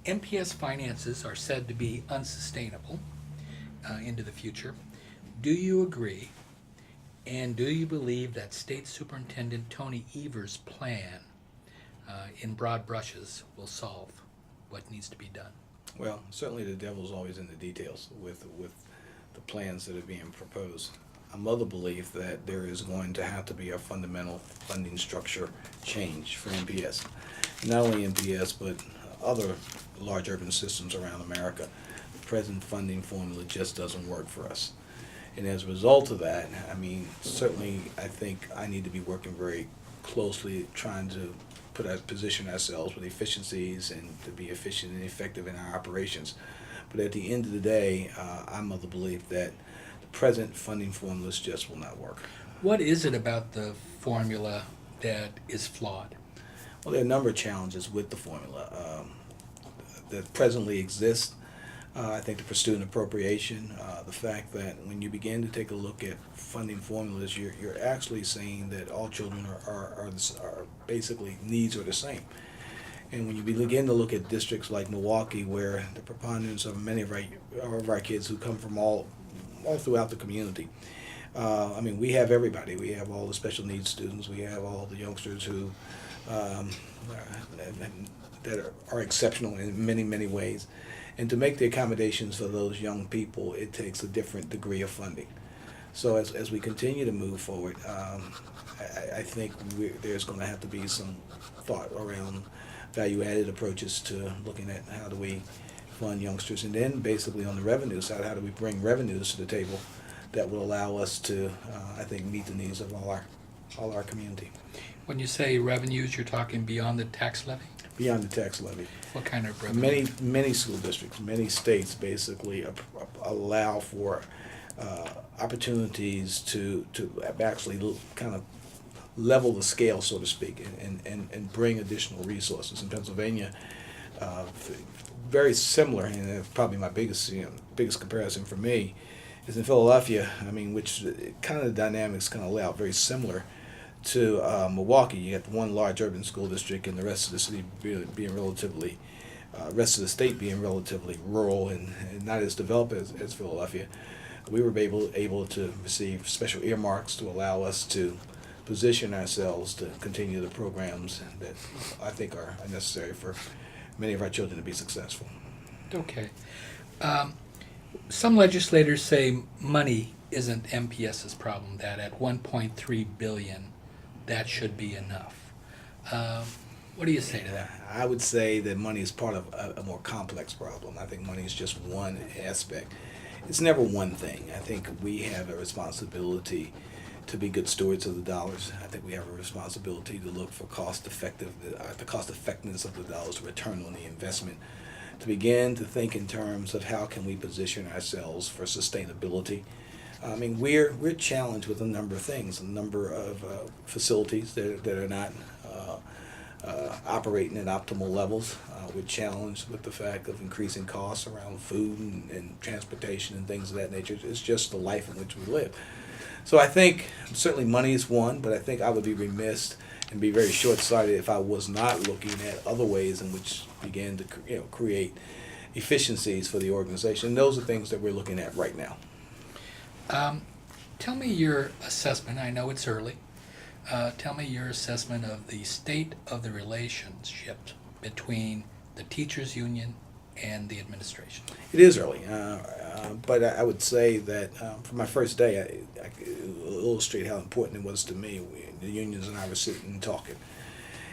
MPS finances are said to be unsustainable into the future. Do you agree? And do you believe that State Superintendent Tony Evers' plan in broad brushes will solve what needs to be done? Well, certainly the devil's always in the details with the plans that are being proposed. I'm of the belief that there is going to have to be a fundamental funding structure change for MPS. Not only MPS, but other large urban systems around America. The present funding formula just doesn't work for us. And as a result of that, I mean, certainly I think I need to be working very closely trying to position ourselves with efficiencies and to be efficient and effective in our operations. But at the end of the day, I'm of the belief that the present funding formulas just will not work. What is it about the formula that is flawed? Well, there are a number of challenges with the formula that presently exist. I think the student appropriation, the fact that when you begin to take a look at funding formulas, you're actually saying that all children are basically needs are the same. And when you begin to look at districts like Milwaukee, where the preponderance of many of our kids who come from all throughout the community, I mean, we have everybody. We have all the special needs students. We have all the youngsters who that are exceptional in many, many ways. And to make the accommodations for those young people, it takes a different degree of funding. So as we continue to move forward, I think there's going to have to be some thought around value-added approaches to looking at how do we fund youngsters. And then basically on the revenue side, how do we bring revenues to the table that will allow us to, I think, meet the needs of all our community. When you say revenues, you're talking beyond the tax levy? Beyond the tax levy. What kind of revenue? Many school districts, many states basically allow for opportunities to actually kind of level the scale, so to speak, and bring additional resources. In Pennsylvania, very similar, and probably my biggest comparison for me is in Philadelphia. I mean, which kind of the dynamics kind of lay out very similar to Milwaukee. You got one large urban school district, and the rest of the city being relatively, rest of the state being relatively rural and not as developed as Philadelphia. We were able to receive special earmarks to allow us to position ourselves to continue the programs that I think are necessary for many of our children to be successful. Okay. Some legislators say money isn't MPS's problem, that at $1.3 billion, that should be enough. What do you say to that? I would say that money is part of a more complex problem. I think money is just one aspect. It's never one thing. I think we have a responsibility to be good stewards of the dollars. I think we have a responsibility to look for the cost effectiveness of the dollars, return on the investment, to begin to think in terms of how can we position ourselves for sustainability. I mean, we're challenged with a number of things, a number of facilities that are not operating at optimal levels. We're challenged with the fact of increasing costs around food and transportation and things of that nature. It's just the life in which we live. So I think certainly money is one, but I think I would be remiss and be very short-sighted if I was not looking at other ways in which begin to create efficiencies for the organization. And those are things that we're looking at right now. Tell me your assessment. I know it's early. Tell me your assessment of the state of the relationship between the teachers' union and the administration. It is early, but I would say that from my first day, I illustrate how important it was to me. The unions and I were sitting and talking,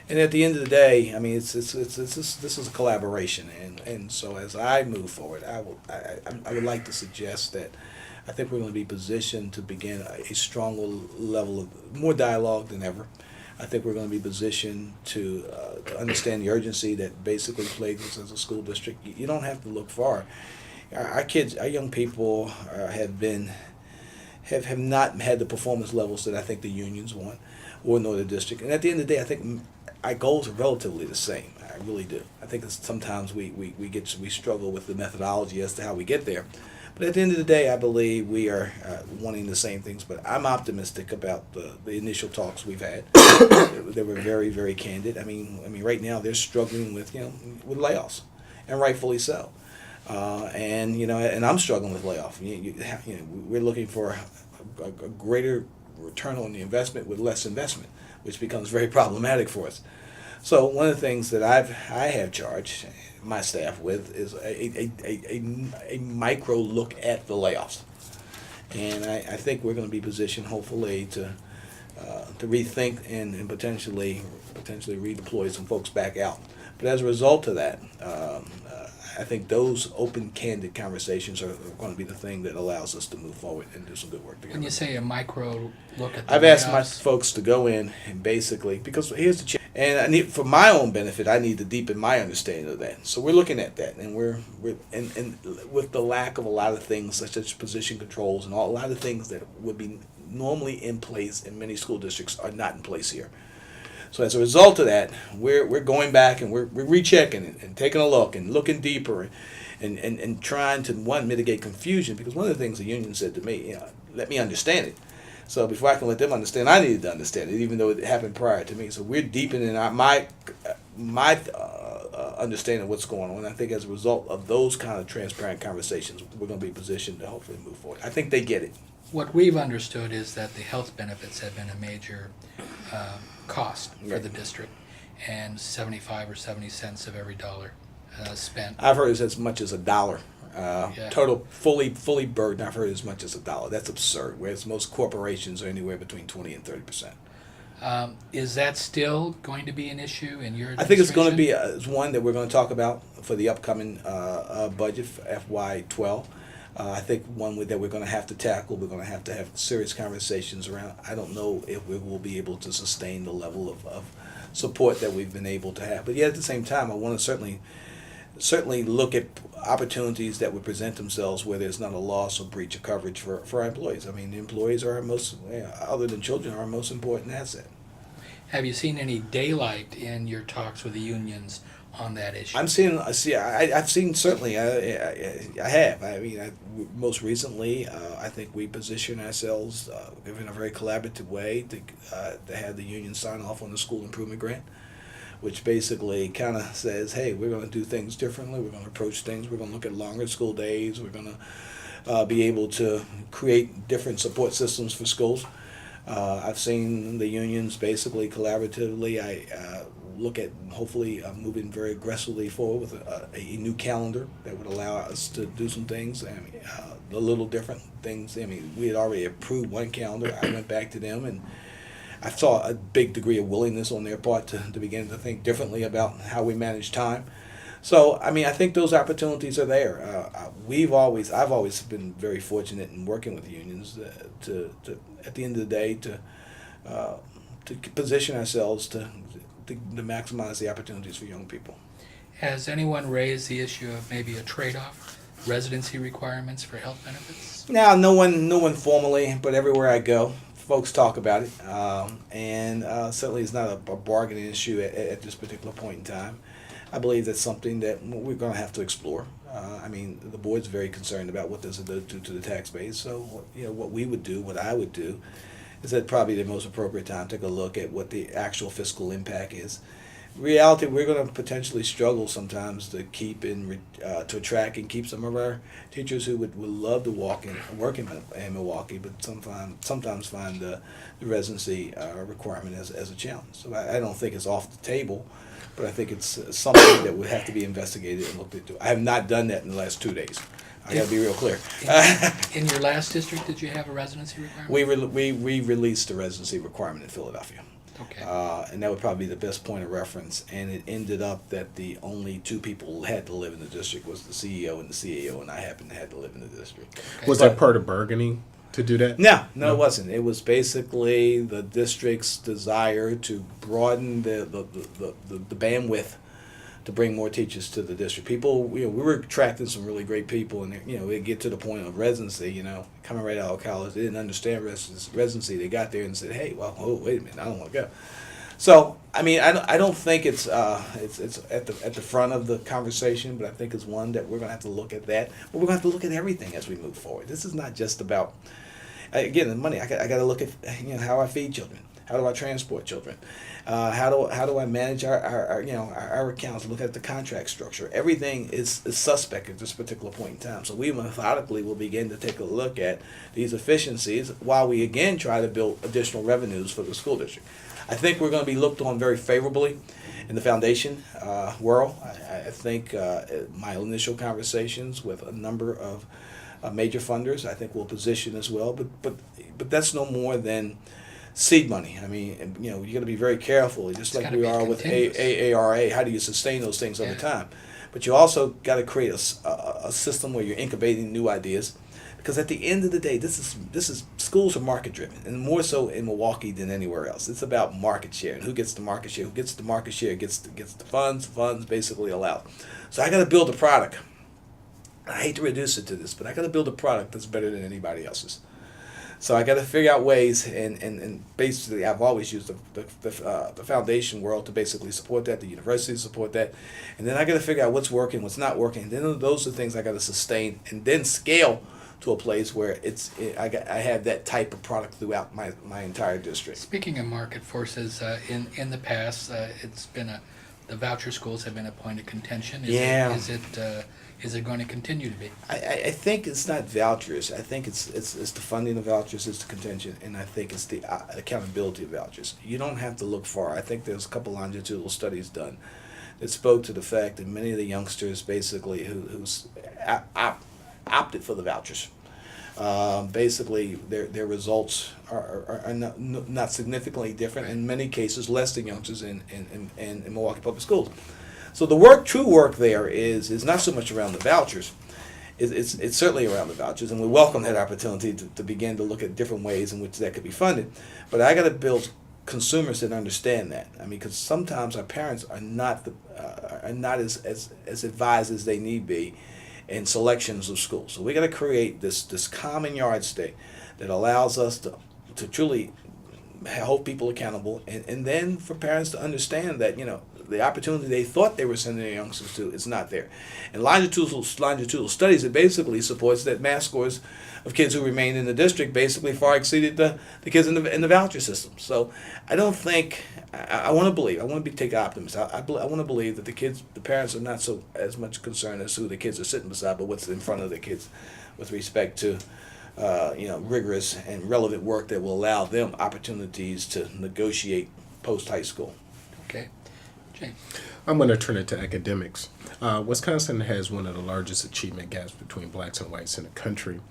and at the end of the day, I mean, this is a collaboration, and so as I move forward, I would like to suggest that I think we're going to be positioned to begin a stronger level of more dialogue than ever. I think we're going to be positioned to understand the urgency that basically plagues us as a school district. You don't have to look far. Our kids, our young people have not had the performance levels that I think the unions want or nor the district. And at the end of the day, I think our goals are relatively the same. I really do. I think that sometimes we struggle with the methodology as to how we get there. But at the end of the day, I believe we are wanting the same things. But I'm optimistic about the initial talks we've had. They were very, very candid. I mean, right now they're struggling with with layoffs. and rightfully so. And and I'm struggling with layoff. We're looking for a greater return on the investment with less investment, which becomes very problematic for us. So one of the things that I have charged my staff with is a micro look at the layoffs, and I think we're going to be positioned hopefully to rethink and potentially redeploy some folks back out. But as a result of that, I think those open, candid conversations are going to be the thing that allows us to move forward and do some good work together. When you say a micro look at the I've asked my layoffs, folks to go in and basically, because here's the challenge, and I need, for my own benefit, I need to deepen my understanding of that. So we're looking at that, and we're and with the lack of a lot of things such as position controls and a lot of things that would be normally in place in many school districts are not in place here. So as a result of that, we're going back and we're rechecking and taking a look and looking deeper and trying to, one, mitigate confusion, because one of the things the union said to me, let me understand it. So before I can let them understand, I needed to understand it, even though it happened prior to me. So we're deepening my understanding of what's going on. I think as a result of those kind of transparent conversations, we're going to be positioned to hopefully move forward. I think they get it. what we've understood is that the health benefits have been a major cost for the district, and 75 or 70 cents of every dollar spent. I've heard it's as much as $1. Yeah. Total, fully burdened, I've heard as much as $1. That's absurd, whereas most corporations are anywhere between 20 and 30%. Is that still going to be an issue in your administration? I think it's going to be it's one that we're going to talk about for the upcoming budget for FY12. I think one that we're going to have to tackle. We're going to have serious conversations around. I don't know if we will be able to sustain the level of support that we've been able to have. But yet at the same time, I want to certainly look at opportunities that would present themselves where there's not a loss or breach of coverage for our employees. I mean, the employees are our most, other than children, are our most important asset. Have you seen any daylight in your talks with the unions on that issue? I've seen certainly. I have. I mean, most recently, I think we position ourselves in a very collaborative way to have the union sign off on the school improvement grant, which basically kind of says, hey, we're going to do things differently. We're going to approach things. We're going to look at longer school days. We're going to be able to create different support systems for schools. I've seen the unions basically collaboratively. I look at hopefully moving very aggressively forward with a new calendar that would allow us to do some things. I mean, a little different things. I mean, we had already approved one calendar. I went back to them and I saw a big degree of willingness on their part to begin to think differently about how we manage time. So, I mean, I think those opportunities are there. I've always been very fortunate in working with unions to at the end of the day, to position ourselves to maximize the opportunities for young people. Has anyone raised the issue of maybe a trade-off, residency requirements for health benefits? Now, no one formally, but everywhere I go, folks talk about it, and certainly it's not a bargaining issue at this particular point in time. I believe that's something that we're going to have to explore. I mean, the board's very concerned about what does it do to the tax base. So, what I would do, is at probably the most appropriate time take a look at what the actual fiscal impact is. In reality, we're going to potentially struggle sometimes to to attract and keep some of our teachers who would love to work in Milwaukee, but sometimes find the residency requirement as a challenge. So I don't think it's off the table, but I think it's something that would have to be investigated and looked into. I have not done that in the last 2 days. I got to be real clear. In your last district, did you have a residency requirement? We released the residency requirement in Philadelphia. Okay. And that would probably be the best point of reference. And it ended up that the only two people who had to live in the district was the CEO and the CAO, and I happened to have to live in the district. Okay. Was that part of bargaining to do that? No, it wasn't. It was basically the district's desire to broaden the bandwidth to bring more teachers to the district. People, we were attracting some really great people, and they get to the point of residency. Coming right out of college, they didn't understand residency. They got there and said, "Hey, wait a minute, I don't want to go." So, I mean, I don't think it's at the front of the conversation, but I think it's one that we're going to have to look at that. But we're going to have to look at everything as we move forward. This is not just about, again, the money. I got to look at how I feed children. How do I transport children? How do I manage our accounts? Look at the contract structure. Everything is suspect at this particular point in time. So we methodically will begin to take a look at these efficiencies while we again try to build additional revenues for the school district. I think we're going to be looked on very favorably in the foundation world. I think my initial conversations with a number of major funders, I think, will position as well. But that's no more than seed money. I mean, you got to be very careful, just like we are with AARA. How do you sustain those things over time? But you also got to create a system where you're incubating new ideas, because at the end of the day, this is schools are market driven, and more so in Milwaukee than anywhere else. It's about market share, and who gets the market share. Who gets the market share gets the funds. Funds basically allowed. So I got to build a product. I hate to reduce it to this, but I got to build a product that's better than anybody else's. So I got to figure out ways, and basically I've always used the foundation world to basically support that, the university to support that, and then I got to figure out what's working, what's not working. And then those are things I got to sustain, and then scale to a place where I have that type of product throughout my entire district. Speaking of market forces, in the past, it's been the voucher schools have been a point of contention. Is it going to continue to be? I think it's not vouchers. I think it's the funding of vouchers is the contention, and I think it's the accountability of vouchers. You don't have to look far. I think there's a couple longitudinal studies done that spoke to the fact that many of the youngsters basically who's opted for the vouchers, basically their results are not significantly different. Right. In many cases, less than youngsters in Milwaukee Public Schools. So the true work there is not so much around the vouchers. It's certainly around the vouchers, and we welcome that opportunity to begin to look at different ways in which that could be funded. But I got to build consumers that understand that. I mean, because sometimes our parents are not as advised as they need be in selections of schools. So we got to create this common yardstick that allows us to truly hold people accountable, and then for parents to understand that the opportunity they thought they were sending their youngsters to is not there. And longitudinal studies, it basically supports that math scores of kids who remained in the district basically far exceeded the kids in the voucher system. So I don't think, I want to take optimism. I want to believe that the parents are not so as much concerned as who the kids are sitting beside, but what's in front of the kids with respect to rigorous and relevant work that will allow them opportunities to negotiate post-high school. Okay. Jay. I'm going to turn it to academics. Wisconsin has one of the largest achievement gaps between blacks and whites in the country.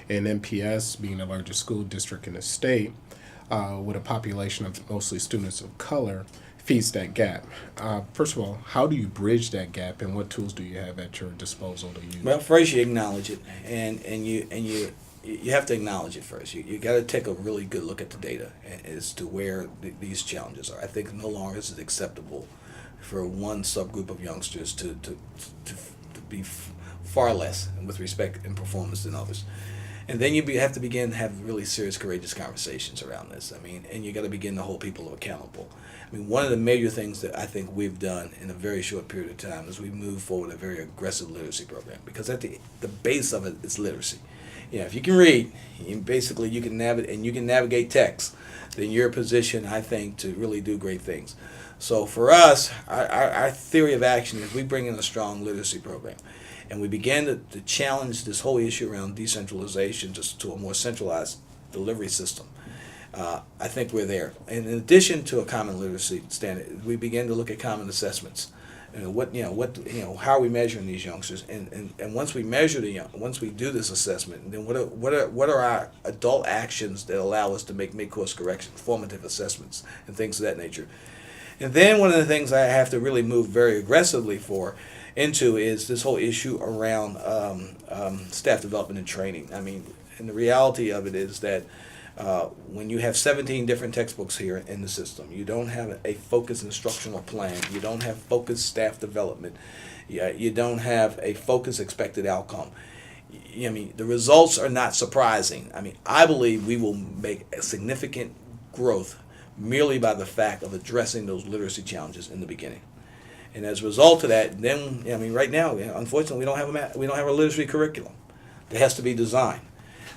And MPS, being the largest school district in the state, with a population of mostly students of color, feeds that gap. First of all, how do you bridge that gap, and what tools do you have at your disposal to use? Well, first you acknowledge it, and you have to acknowledge it first. You got to take a really good look at the data as to where these challenges are. I think no longer is it acceptable for one subgroup of youngsters to be far less with respect and performance than others. And then you have to begin to have really serious, courageous conversations around this. I mean, and you got to begin to hold people accountable. I mean, one of the major things that I think we've done in a very short period of time is we move forward a very aggressive literacy program, because at the base of it is literacy. If you can read, you can navigate text, then you're in a position, I think, to really do great things. So for us, our theory of action is we bring in a strong literacy program, and we begin to challenge this whole issue around decentralization just to a more centralized delivery system. I think we're there. And in addition to a common literacy standard, we begin to look at common assessments. How are we measuring these youngsters? And once we measure once we do this assessment, then what are our adult actions that allow us to make mid-course corrections, formative assessments, and things of that nature. And then one of the things I have to really move very aggressively into is this whole issue around staff development and training. I mean, and the reality of it is that when you have 17 different textbooks here in the system, you don't have a focused instructional plan, you don't have focused staff development, you don't have a focused expected outcome. I mean, the results are not surprising. I mean, I believe we will make a significant growth merely by the fact of addressing those literacy challenges in the beginning. And as a result of that, then right now, unfortunately, we don't have a literacy curriculum that has to be designed.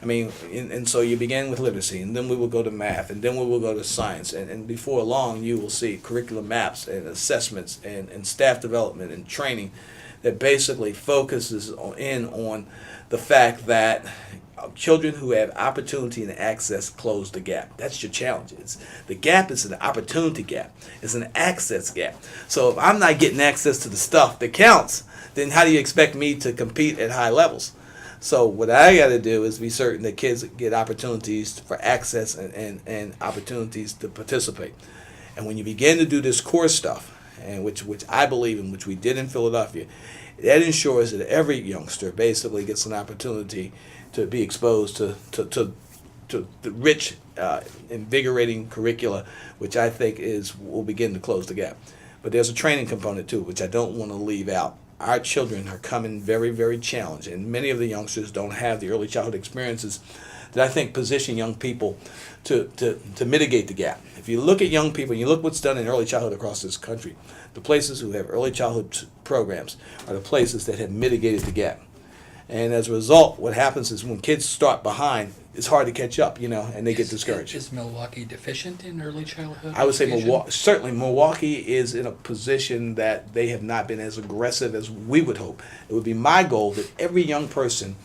I mean, and so you begin with literacy, and then we will go to math, and then we will go to science, and before long you will see curriculum maps and assessments and staff development and training that basically focuses on the fact that children who have opportunity and access close the gap. That's your challenge. The gap is an opportunity gap. It's an access gap. So if I'm not getting access to the stuff that counts, then how do you expect me to compete at high levels? So what I got to do is be certain that kids get opportunities for access and opportunities to participate. And when you begin to do this core stuff, and which I believe in, which we did in Philadelphia, that ensures that every youngster basically gets an opportunity to be exposed to the rich, invigorating curricula, which I think will begin to close the gap. But there's a training component too, which I don't want to leave out. Our children are coming very, very challenged, and many of the youngsters don't have the early childhood experiences that I think position young people to mitigate the gap. If you look at young people, you look what's done in early childhood across this country, the places who have early childhood programs are the places that have mitigated the gap. And as a result, what happens is when kids start behind, it's hard to catch up, and they get discouraged. Is Milwaukee deficient in early childhood I would say education? certainly Milwaukee is in a position that they have not been as aggressive as we would hope. It would be my goal that every young person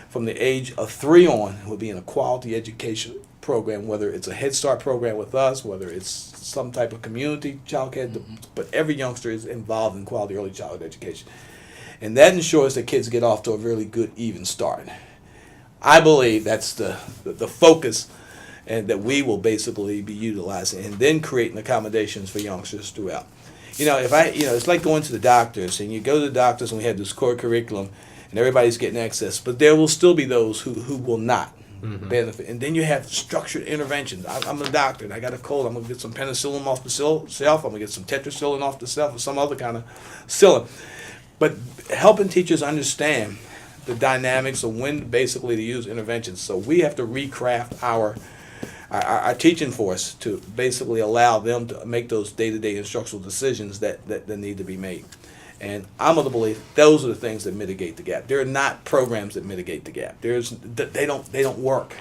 from the age of 3 on would be in a quality education program, whether it's a Head Start program with us, whether it's some type of community childcare, but every youngster is involved in quality early childhood education. And that ensures that kids get off to a really good, even start. I believe that's the focus, and that we will basically be utilizing, and then creating accommodations for youngsters throughout. It's like going to the doctors, and you go to the doctors, and we have this core curriculum, and everybody's getting access, but there will still be those who will not benefit. And then you have structured interventions. I'm a doctor, and I got a cold. I'm going to get some penicillin off the shelf. I'm going to get some tetracycline off the shelf, or some other kind of psyllin. But helping teachers understand the dynamics of when basically to use interventions. So we have to recraft our teaching force to basically allow them to make those day-to-day instructional decisions that need to be made. And I'm of the belief those are the things that mitigate the gap. There are not programs that mitigate the gap. They don't work.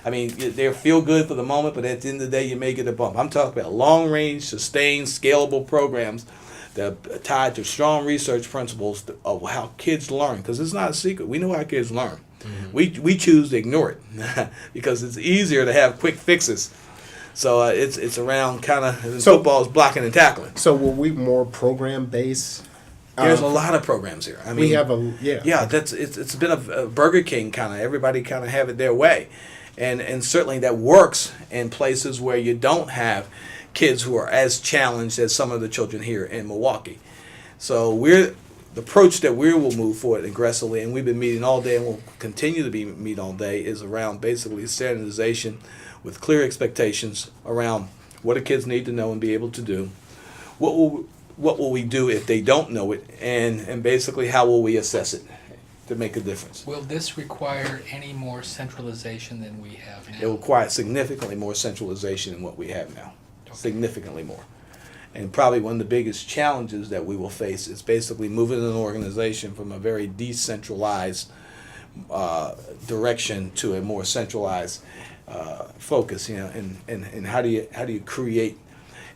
I mean, they feel good for the moment, but at the end of the day, you may get a bump. I'm talking about long-range, sustained, scalable programs that are tied to strong research principles of how kids learn. Because it's not a secret. We know how kids learn. Mm-hmm. We choose to ignore it because it's easier to have quick fixes. So it's around kind of football's blocking and tackling. So were we more program based? There's a lot of programs here. I mean, we have it's been a Burger King kind of. Everybody kind of have it their way, and certainly that works in places where you don't have kids who are as challenged as some of the children here in Milwaukee. So the approach that we will move forward aggressively, and we've been meeting all day and will continue to meet all day, is around basically standardization with clear expectations around what do kids need to know and be able to do, what will we do if they don't know it, and basically how will we assess it to make a difference. Will this require any more centralization than we have now? It will require significantly more centralization than what we have now. Okay. Significantly more. And probably one of the biggest challenges that we will face is basically moving an organization from a very decentralized direction to a more centralized focus. And how do you create?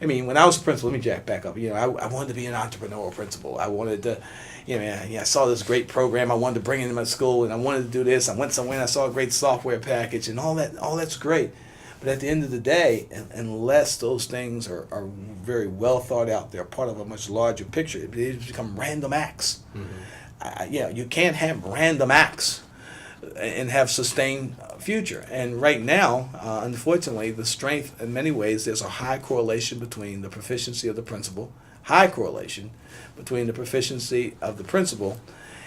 I mean, when I was a principal, let me back up. I wanted to be an entrepreneurial principal. I wanted to, I saw this great program. I wanted to bring it into my school, and I wanted to do this. I went somewhere and I saw a great software package, and all that's great. But at the end of the day, unless those things are very well thought out, they're part of a much larger picture. They become random acts. Mm-hmm. You can't have random acts and have sustained future. And right now, unfortunately, the strength, in many ways, there's a high correlation between the proficiency of the principal, high correlation between the proficiency of the principal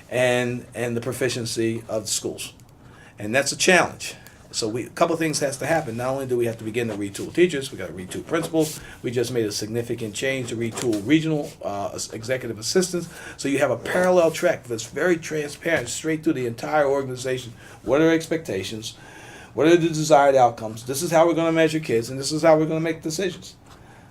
and the proficiency of the schools. And that's a challenge. So a couple of things has to happen. Not only do we have to begin to retool teachers, we got to retool principals. We just made a significant change to retool regional executive assistants. So you have a parallel track that's very transparent straight through the entire organization. What are expectations? What are the desired outcomes? This is how we're going to measure kids, and this is how we're going to make decisions.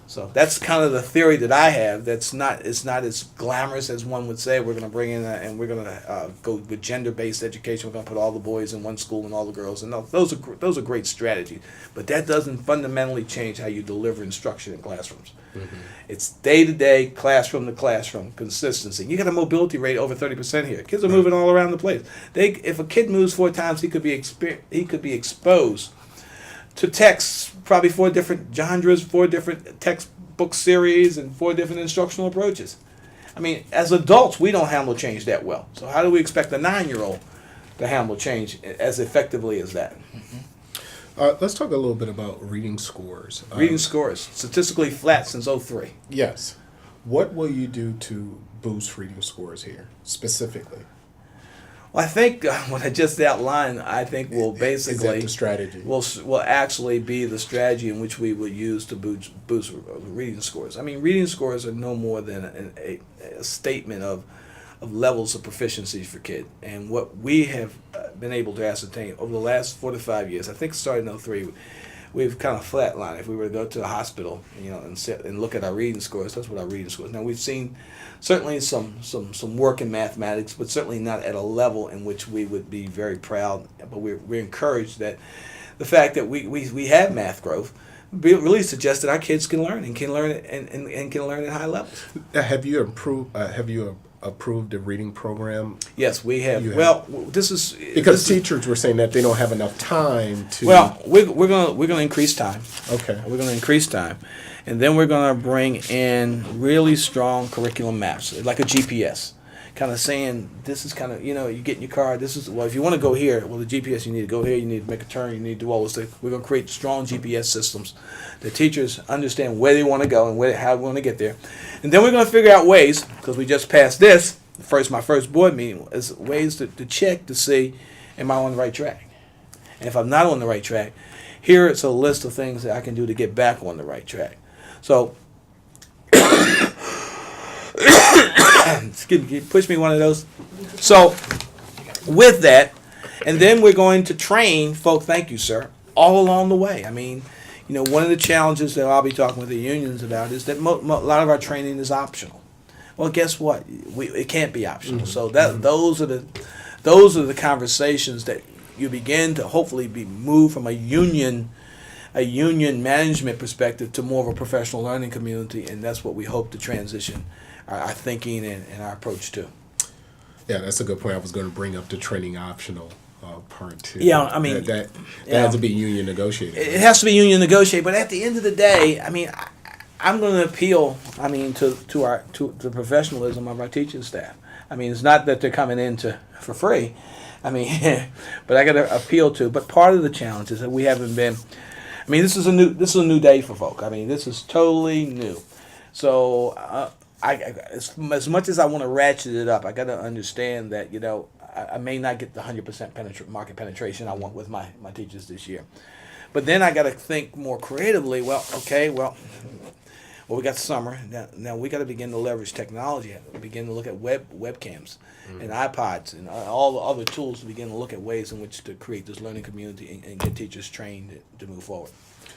So that's kind of the theory that I have. It's not as glamorous as one would say. We're going to bring in and we're going to go with gender-based education. We're going to put all the boys in one school and all the girls. And those are great strategies. But that doesn't fundamentally change how you deliver instruction in classrooms. Mm-hmm. It's day-to-day, classroom to classroom consistency. You got a mobility rate over 30% here. Kids are moving all around the place. If a kid moves 4 times, he could be exposed to texts, probably 4 different genres, 4 different textbook series, and 4 different instructional approaches. I mean, as adults, we don't handle change that well. So how do we expect a 9-year-old to handle change as effectively as that? Let's talk a little bit about reading scores. Reading scores, statistically flat since '03. Yes. What will you do to boost reading scores here, specifically? Well, I think what I just outlined, I think will basically... Is that the strategy? Will actually be the strategy in which we will use to boost reading scores. I mean, reading scores are no more than a statement of levels of proficiency for kids. And what we have been able to ascertain over the last 4 to 5 years, I think starting in '03, we've kind of flatlined. If we were to go to a hospital, and look at our reading scores, that's what our reading scores. Now we've seen certainly some work in mathematics, but certainly not at a level in which we would be very proud. But we're encouraged that the fact that we have math growth really suggests that our kids can learn and can learn at high levels. Have you approved a reading program? Yes, we have. This is because teachers were saying that they don't have enough time to. Well, we're gonna increase time. Okay. We're gonna increase time, and then we're gonna bring in really strong curriculum maps, like a GPS, kind of saying this is kind of you get in your car. This is if you want to go here. Well, the GPS you need to go here. You need to make a turn. You need to do all those things. We're gonna create strong GPS systems. The teachers understand where they want to go and how we want to get there. And then we're going to figure out ways, because we just passed this, my first board meeting, is ways to check to see, am I on the right track? And if I'm not on the right track, here it's a list of things that I can do to get back on the right track. So, excuse me, push me one of those. So, with that, and then we're going to train folk, thank you, sir, all along the way. I mean, one of the challenges that I'll be talking with the unions about is that a lot of our training is optional. Well, guess what? It can't be optional. Mm-hmm. So those are the conversations that you begin to hopefully be moved from a union management perspective to more of a professional learning community, and that's what we hope to transition our thinking and our approach to. Yeah, that's a good point. I was going to bring up the training optional part too. Yeah, I mean that has to be union negotiated. It has to be union negotiated, but at the end of the day, I mean, I'm going to appeal. I mean, to the professionalism of our teaching staff. I mean, it's not that they're coming in for free. I mean, but I got to appeal to. But part of the challenge is that we haven't been. I mean, this is a new day for folk. I mean, this is totally new. So, as much as I want to ratchet it up, I got to understand that I may not get the 100% market penetration I want with my teachers this year. But then I got to think more creatively. Well, we got summer. Now we got to begin to leverage technology. Begin to look at webcams and iPods and all the other tools to begin to look at ways in which to create this learning community and get teachers trained to move forward.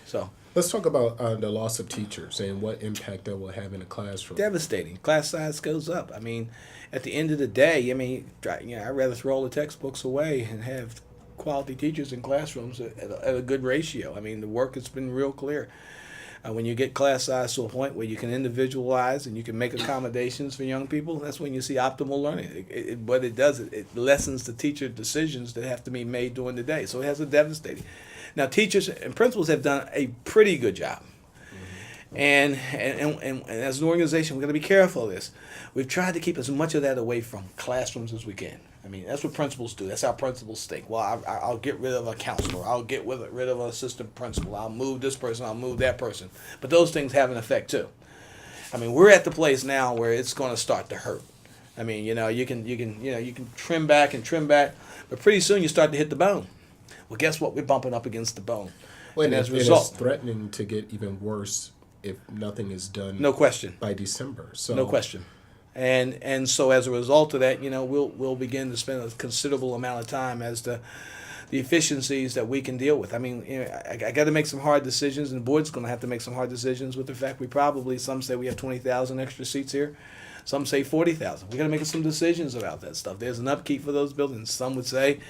So let's talk about the loss of teachers and what impact that will have in a classroom. Devastating. Class size goes up. I mean, at the end of the day, I'd rather throw all the textbooks away and have quality teachers in classrooms at a good ratio. I mean, the work has been real clear. When you get class size to a point where you can individualize and you can make accommodations for young people, that's when you see optimal learning. What it does, it lessens the teacher decisions that have to be made during the day. So it has a devastating. Now, teachers and principals have done a pretty good job. And as an organization, we've got to be careful of this. We've tried to keep as much of that away from classrooms as we can. I mean, that's what principals do. That's how principals think. Well, I'll get rid of a counselor. I'll get rid of an assistant principal. I'll move this person. I'll move that person. But those things have an effect too. I mean, we're at the place now where it's going to start to hurt. I mean, you can trim back, but pretty soon you start to hit the bone. Well, guess what? We're bumping up against the bone. Well, and as a result, it's threatening to get even worse if nothing is done. No question. By December. So no question. And so as a result of that, we'll begin to spend a considerable amount of time as the the efficiencies that we can deal with. I mean, I got to make some hard decisions, and the board's going to have to make some hard decisions with the fact some say we have 20,000 extra seats here. Some say 40,000. We got to make some decisions about that stuff. There's an upkeep for those buildings. Some would say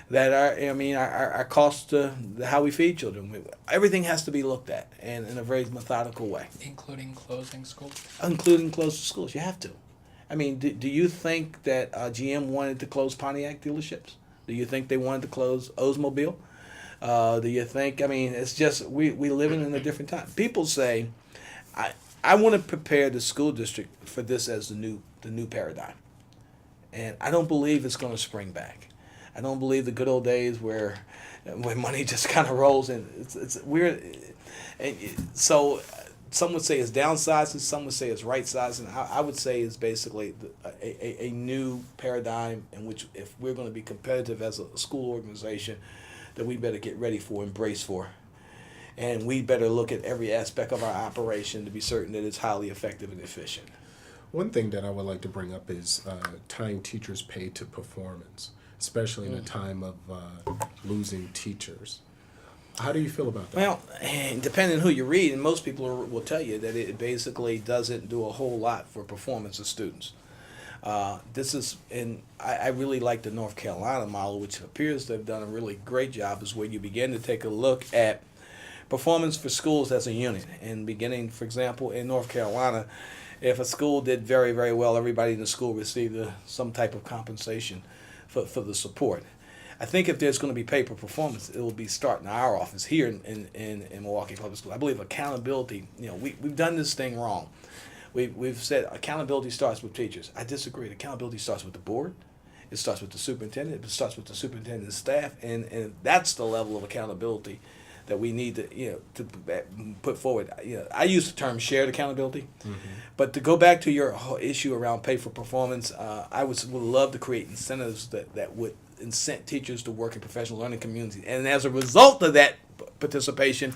that our cost to how we feed children, everything has to be looked at and in a very methodical way. Including closing schools? Including closing schools. You have to. I mean, do you think that GM wanted to close Pontiac dealerships? Do you think they wanted to close Oldsmobile? Do you think, it's just, we living in a different time. People say, I want to prepare the school district for this as the new paradigm. And I don't believe it's going to spring back. I don't believe the good old days where money just kind of rolls in. It's weird. And so some would say it's downsizing, some would say it's right-sizing. I would say it's basically a new paradigm in which if we're going to be competitive as a school organization, that we better get ready for, embrace for. And we better look at every aspect of our operation to be certain that it's highly effective and efficient. One thing that I would like to bring up is tying teachers' pay to performance, especially in a time of losing teachers. How do you feel about that? Well, depending on who you read, and most people will tell you that it basically doesn't do a whole lot for performance of students. I really like the North Carolina model, which appears to have done a really great job, is where you begin to take a look at performance for schools as a unit. And beginning, for example, in North Carolina, if a school did very, very well, everybody in the school received some type of compensation for the support. I think if there's going to be pay for performance, it will be starting our office here in Milwaukee Public Schools. I believe accountability, we've done this thing wrong. We've said accountability starts with teachers. I disagree. Accountability starts with the board. It starts with the superintendent. It starts with the superintendent's staff, and that's the level of accountability that we need to put forward. I use the term shared accountability, but to go back to your whole issue around pay for performance, I would love to create incentives that would incent teachers to work in professional learning communities, and as a result of that participation,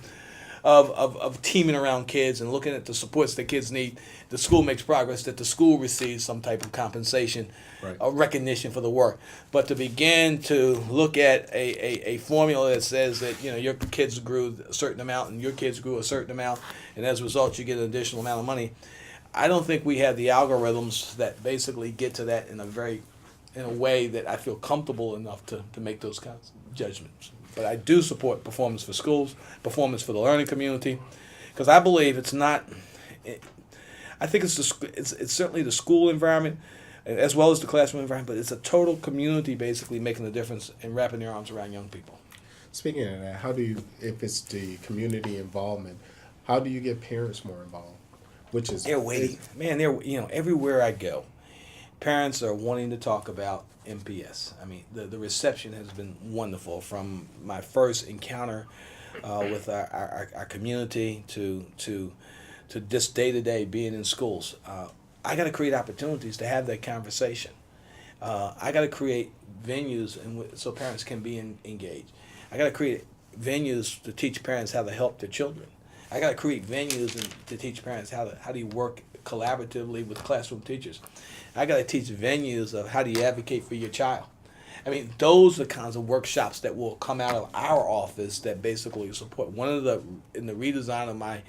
of teaming around kids and looking at the supports that kids need, the school makes progress, that the school receives some type of compensation, right, or recognition for the work. But to begin to look at a formula that says that your kids grew a certain amount and your kids grew a certain amount, and as a result you get an additional amount of money, I don't think we have the algorithms that basically get to that in a way that I feel comfortable enough to make those kinds of judgments. But I do support performance for schools, performance for the learning community, because I believe it's not. I think it's certainly the school environment, as well as the classroom environment, but it's a total community basically making a difference and wrapping their arms around young people. Speaking of that, how do you, if it's the community involvement, how do you get parents more involved? They're waiting, man. Everywhere I go, parents are wanting to talk about MPS. I mean, the reception has been wonderful from my first encounter with our community to this day-to-day being in schools. I got to create opportunities to have that conversation. I got to create venues so parents can be engaged. I got to create venues to teach parents how to help their children. I got to create venues to teach parents how do you work collaboratively with classroom teachers. I got to teach venues of how do you advocate for your child. I mean, those are the kinds of workshops that will come out of our office that basically support. In the redesign of my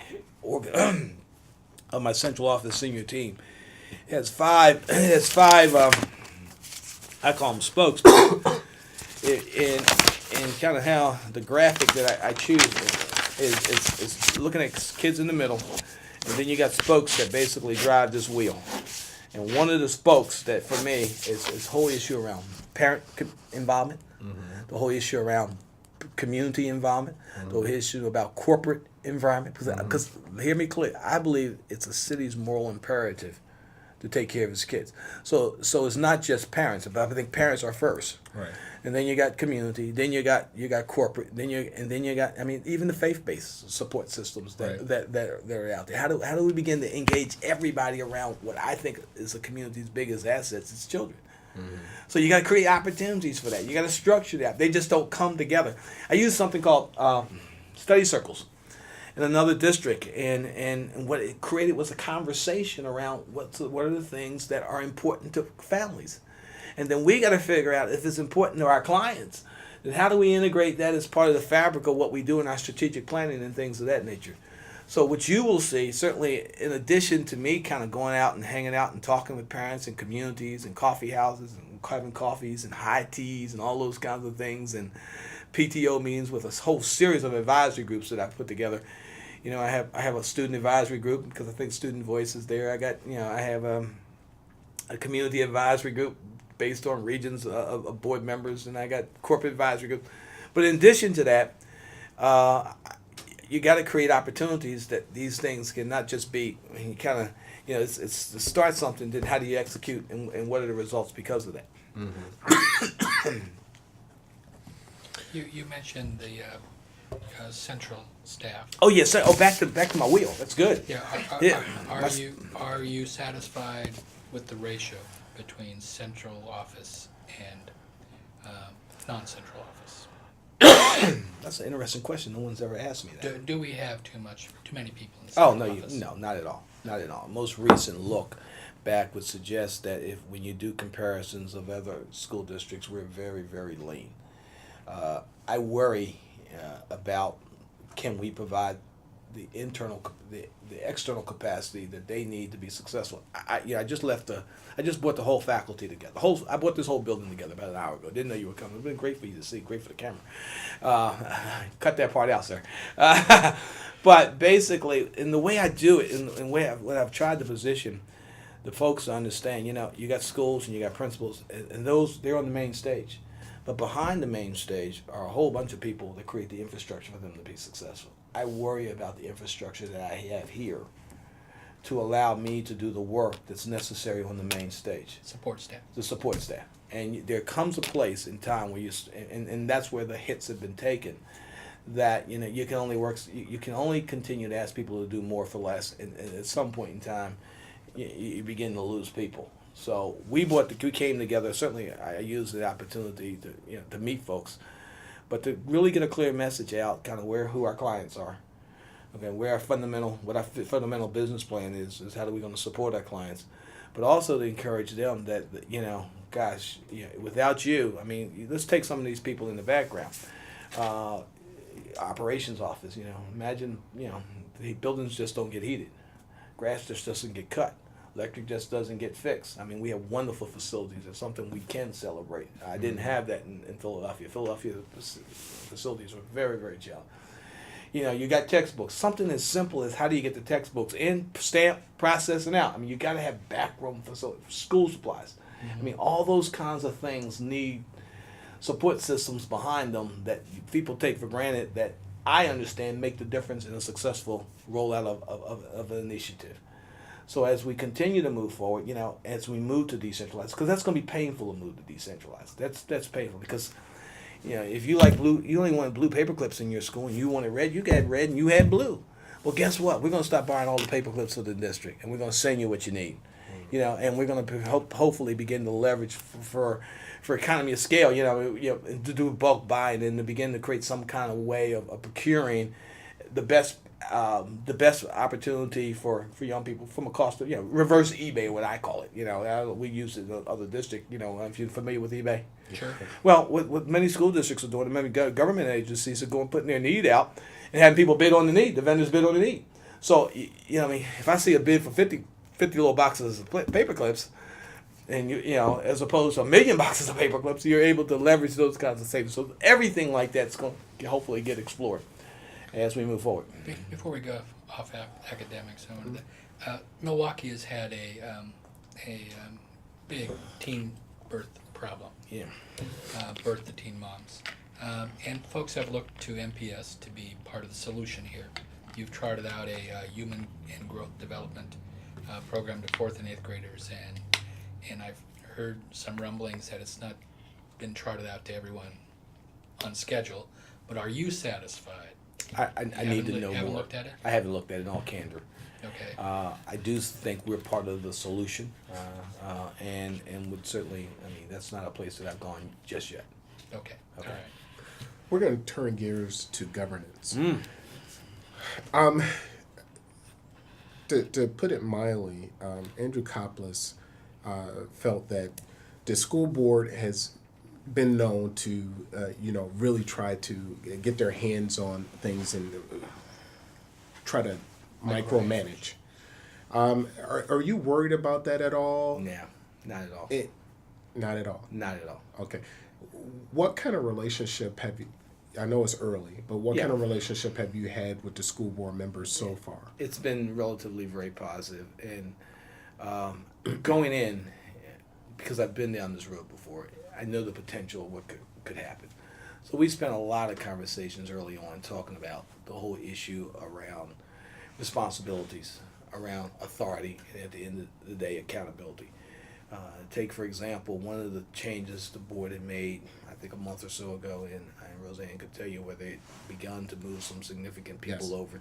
of my central office senior team, it has five. I call them spokes. And kind of how the graphic that I choose is looking at kids in the middle, and then you got spokes that basically drive this wheel. And one of the spokes that for me is whole issue around parent involvement, the whole issue around community involvement, the whole issue about corporate environment. Because hear me clear, I believe it's a city's moral imperative to take care of its kids. So it's not just parents, but I think parents are first. Right. And then you got community, then you got corporate, then you got even the faith-based support systems that are out there. How do we begin to engage everybody around what I think is the community's biggest assets? It's children. So you got to create opportunities for that. You got to structure that. They just don't come together. I use something called study circles in another district, and what it created was a conversation around what are the things that are important to families. And then we got to figure out if it's important to our clients, then how do we integrate that as part of the fabric of what we do in our strategic planning and things of that nature? So what you will see, certainly in addition to me kind of going out and hanging out and talking with parents and communities and coffee houses and having coffees and high teas and all those kinds of things, and PTO meetings with a whole series of advisory groups that I've put together. You know, I have a student advisory group because I think student voice is there. I have a community advisory group based on regions of board members, and I got corporate advisory group. But in addition to that, you got to create opportunities that these things can not just be. I mean, you kind of, it's to start something. Then how do you execute, and what are the results because of that? Mm-hmm. You mentioned the central staff. Oh yes. Back to my wheel. That's good. Yeah. Yeah. Are you satisfied with the ratio between central office and non-central office? That's an interesting question. No one's ever asked me that. Do we have too many people in Oh central no, office? no, not at all. Not at all. Most recent look back would suggest that when you do comparisons of other school districts, we're very, very lean. I worry about can we provide the external capacity that they need to be successful. I just brought the whole faculty together. I brought this whole building together about an hour ago. Didn't know you were coming. It's been great for you to see. Great for the camera. Cut that part out, sir. But basically, in the way I do it, in what I've tried to position the folks to understand, you got schools and you got principals, and those, they're on the main stage. But behind the main stage are a whole bunch of people that create the infrastructure for them to be successful. I worry about the infrastructure that I have here to allow me to do the work that's necessary on the main stage. Support staff. The support staff. And there comes a place in time where and that's where the hits have been taken, that you can only continue to ask people to do more for less, and at some point in time you begin to lose people. So we came together. Certainly, I used the opportunity to meet folks, but to really get a clear message out, kind of who our clients are, okay, what our fundamental business plan is how are we going to support our clients, but also to encourage them that without you, I mean, let's take some of these people in the background, operations office, imagine the buildings just don't get heated, grass just doesn't get cut. Electric just doesn't get fixed. I mean, we have wonderful facilities. It's something we can celebrate. I didn't have that in Philadelphia. Philadelphia facilities were very, very challenging. You got textbooks. Something as simple as how do you get the textbooks in, stamp, process, and out. I mean, you got to have backroom facilities, school supplies. Mm-hmm. I mean, all those kinds of things need support systems behind them that people take for granted that I understand make the difference in a successful rollout of an initiative. So as we continue to move forward, as we move to decentralize, because that's going to be painful to move to decentralize. That's painful because, if you like blue, you only want blue paper clips in your school, and you wanted red, you got red, and you had blue. Well, guess what? We're going to stop buying all the paper clips for the district, and we're going to send you what you need. And we're going to hopefully begin to leverage for economy of scale, to do bulk buying and to begin to create some kind of way of procuring the best opportunity for young people from a cost of reverse eBay, what I call it. We use it in other district. If you're familiar with eBay. Sure. Well, what many school districts are doing, many government agencies are going putting their need out and having people bid on the need. The vendors bid on the need. So if I see a bid for 50 little boxes of paper clips, and as opposed to 1 million boxes of paper clips, you're able to leverage those kinds of savings. So everything like that's going to hopefully get explored as we move forward. Before we go off academics, I wanted to, Milwaukee has had a big teen birth problem. Yeah. Birth to teen moms. And folks have looked to MPS to be part of the solution here. You've charted out a human and growth development program to 4th and 8th graders, and I've heard some rumblings that it's not been charted out to everyone on schedule, but are you satisfied? I need to know more. Haven't looked at it? I haven't looked at it in all candor. Okay. I do think we're part of the solution, and would certainly. I mean, that's not a place that I've gone just yet. Okay. All right. We're going to turn gears to governance. To put it mildly, Andrew Koplis felt that the school board has been known to, really try to get their hands on things and try to micromanage. Are you worried about that at all? No, not at all. Not at all. Not at all. Okay. What kind of relationship have you? I know it's early, but what kind of relationship have you had with the school board members so far? It's been relatively very positive, and going in, because I've been down this road before, I know the potential of what could happen. So we spent a lot of conversations early on talking about the whole issue around responsibilities, around authority, and at the end of the day, accountability. Take, for example, one of the changes the board had made, I think a month or so ago, and Roseanne could tell you where they'd begun to move some significant people over.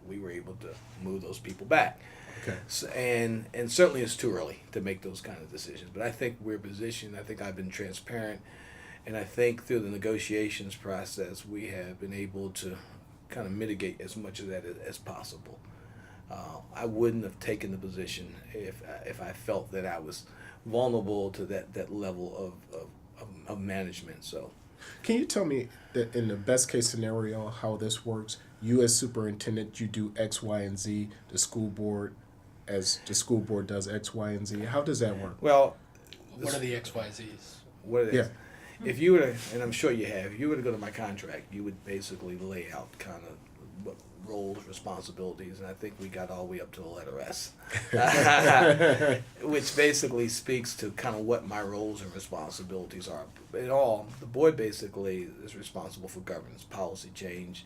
We were able to move those people back. Okay. So, and certainly it's too early to make those kind of decisions. But I think we're positioned. I think I've been transparent, and I think through the negotiations process, we have been able to kind of mitigate as much of that as possible. I wouldn't have taken the position if I felt that I was vulnerable to that level of management. So, can you tell me that in the best case scenario how this works? You as superintendent, you do X, Y, and Z. The school board, as the school board does X, Y, and Z. How does that work? well, What are the XYZs? what it is. Yeah. If you were to, and I'm sure you have, if you were to go to my contract, you would basically lay out kind of what roles, responsibilities, and I think we got all the way up to the letter S, which basically speaks to kind of what my roles and responsibilities are. In all, the board basically is responsible for governance, policy change,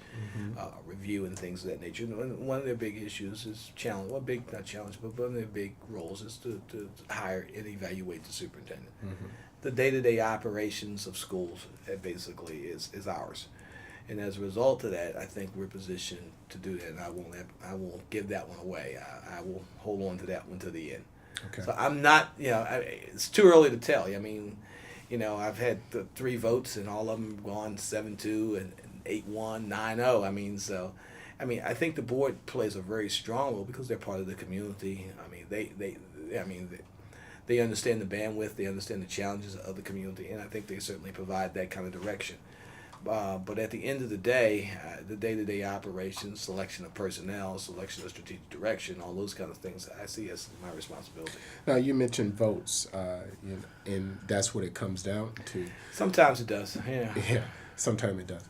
review, and things of that nature. And one of their big issues is challenge. Well, not challenge, but one of their big roles is to hire and evaluate the superintendent. The day-to-day operations of schools basically is ours. And as a result of that, I think we're positioned to do that, and I won't give that one away. I will hold on to that one to the end. Okay. So I'm not, it's too early to tell. I mean, I've had 3 votes, and all of them gone 7-2 and 8-1, 9-0. I think the board plays a very strong role because they're part of the community. They understand the bandwidth, they understand the challenges of the community, and I think they certainly provide that kind of direction. But at the end of the day, the day-to-day operations, selection of personnel, selection of strategic direction, all those kind of things, I see as my responsibility. Now, you mentioned votes, and that's what it comes down to. Sometimes it does, yeah. Yeah, sometimes it does.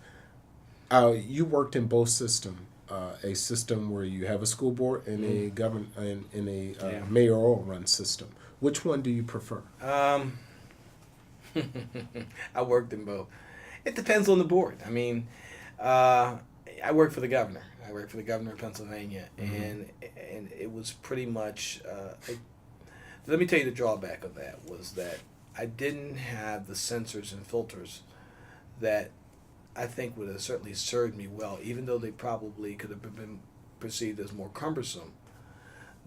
You worked in both systems, a system where you have a school board and a mayoral-run system. Which one do you prefer? I worked in both. It depends on the board. I work for the governor. I work for the governor of Pennsylvania, and it was pretty much. Let me tell you the drawback of that was that I didn't have the sensors and filters that I think would have certainly served me well, even though they probably could have been perceived as more cumbersome.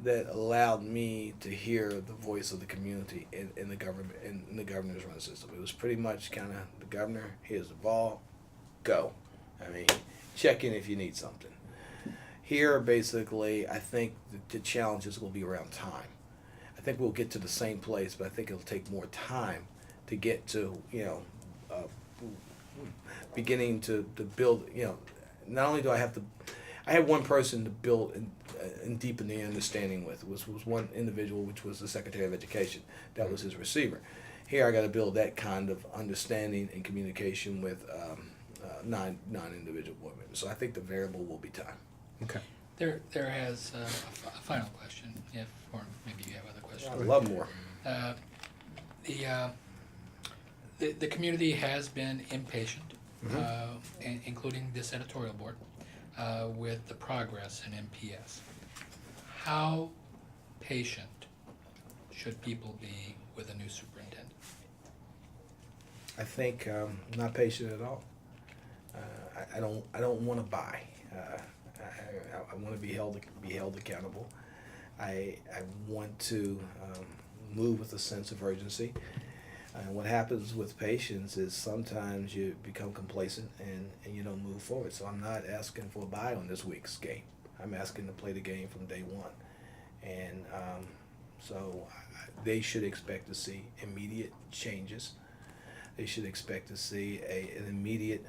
That allowed me to hear the voice of the community in the government in the governor's run system. It was pretty much kind of the governor. Here's the ball, go. Check in if you need something. Here, basically, I think the challenges will be around time. I think we'll get to the same place, but I think it'll take more time to get to beginning to build. Not only do I have to. I had one person to build and deepen the understanding with. Was one individual, which was the Secretary of Education. That was his receiver. Here I got to build that kind of understanding and communication with non-individual board members. So I think the variable will be time. Okay. There has a final question, or maybe you have other questions. I'd love more. The community has been impatient, including this editorial board, with the progress in MPS. How patient should people be with a new superintendent? I think not patient at all. I don't want to buy. I want to be held accountable. I want to move with a sense of urgency. What happens with patience is sometimes you become complacent and you don't move forward. So I'm not asking for a buy on this week's game. I'm asking to play the game from day one. And so they should expect to see immediate changes. they should expect to see an immediate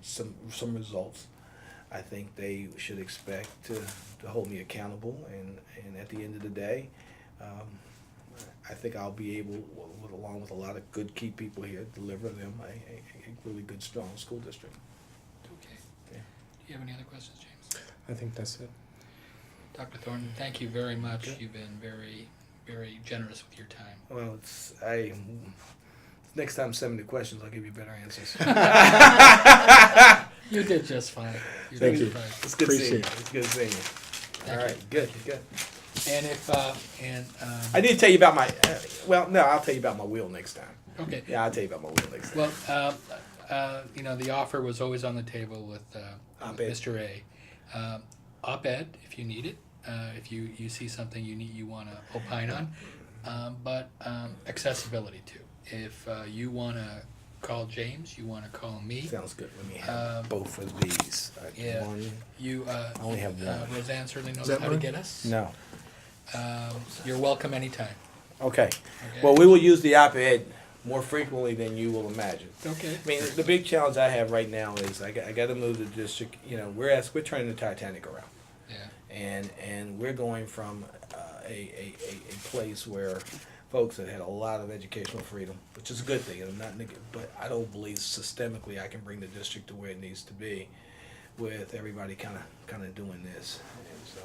some results. I think they should expect to hold me accountable, and at the end of the day, I think I'll be able, along with a lot of good key people here, deliver them a really good, strong school district. Okay. Yeah. Do you have any other questions, James? I think that's it. Dr. Thornton, thank you very much. Okay. You've been very, very generous with your time. Well, next time send me the questions, I'll give you better answers. You did just fine. You Thank did you. fine. It's good seeing you. Appreciate it. It's good seeing you. Thank All you. right, good, good. And if I need to tell you about my. Well, no, I'll tell you about my wheel next time. okay. Yeah, I'll tell you about my wheel next time. Well, you know, the offer was always on the table with Op-ed. Mr. A. Op-ed, if you need it, if you see something you want to opine on, but accessibility too. If you want to call James, you want to call me. Sounds good. Let me have both of these. Yeah. One. You, I only have one. Roseanne certainly knows that how to mine? get us. No. You're welcome anytime. Okay. Okay. Well, we will use the op-ed more frequently than you will imagine. Okay. I mean, the big challenge I have right now is I got to move the district. You know, we're turning the Titanic around. Yeah. And we're going from a place where folks have had a lot of educational freedom, which is a good thing, and I'm not but I don't believe systemically I can bring the district to where it needs to be with everybody kind of doing this. And so